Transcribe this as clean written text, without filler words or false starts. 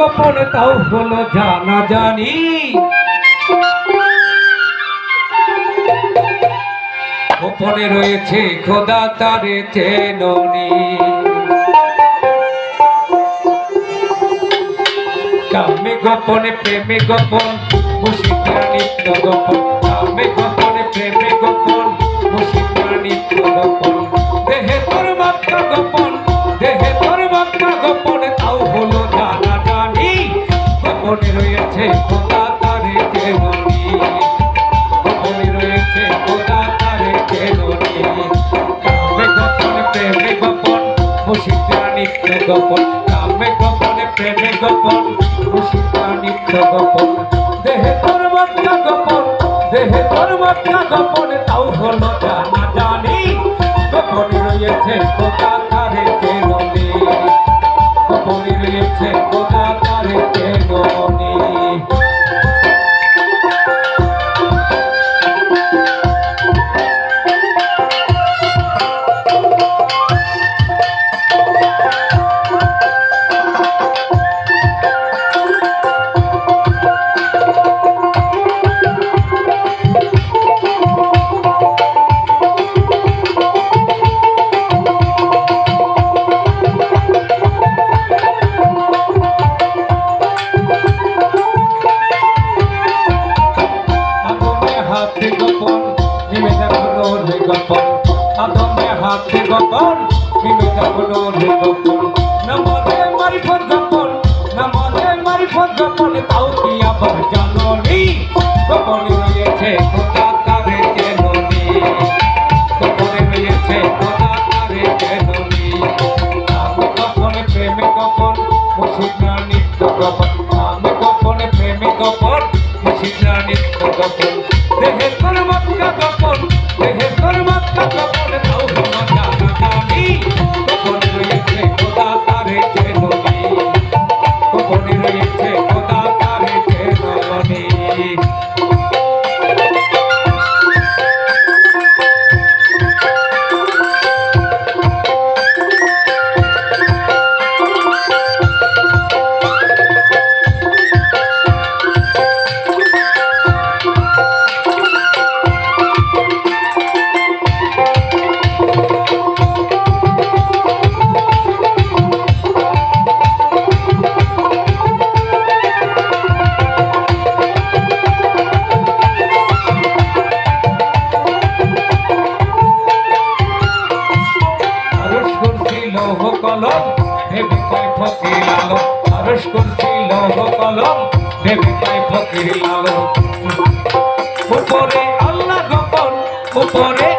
গোপন তাও হলো জানা জানি। গোপনে রয়েছে খোদা তারে চেননি। কামে গোপনে প্রেমে গোপন মুশিকরা নিত্য গোপন। কামে গোপনে প্রেমে গোপন মুশিকরা নিত্য গোপন। দেহে তোর মাত্রা গোপন দেহে তোর মাত্রা গোপন তাও হলো জানা জানি। গোপনে রয়েছে খোদা তারে চেননি। গোপনে রয়েছে খোদা তারে চেননি। কামে গোপনে প্রেমে গোপন মুশিকরা নিত্য গোপন। কামে গোপনে প্রেমে গোপন মুশিকরা নিত্য গোপন। দেহে তোর মাত্রা গোপন দেহে তোর মাত্রা গোপন তাও হলো জানা জানি। গোপনে রয়েছে খোদা তারে চেননি। গোপনে রয়েছে খোদা তারে চেননি। হাতে গোপন নিমে দেখো রে গোপন। আদমে হাতে গোপন নিমে দেখো রে গোপন। নামাজে মারিফত গোপন নামাজে মারিফত গোপন তাও কি আবার জাননি। গোপনে রয়েছে খোদা তারে চেননি। গোপনে রয়েছে খোদা তারে চেননি। আমি গোপনে প্রেমে গোপন মুশিকরা নিত্য গোপন। আমি গোপনে প্রেমে গোপন মুশিকরা নিত্য গোপন। দেহে তোর মাত্রা গোপন দেহে তোর মাত্রা গোপন তাও হলো জানা জানি। গোপনে রয়েছে খোদা তারে চেননি। গোপনে রয়েছে খোদা তারে চেননি। কলম ভেবে পায় ফকির আলম। আরশ কুরসি লৌহ কলম ভেবে পায় ফকির আলম। উপরে আল্লাহ গোপন উপরে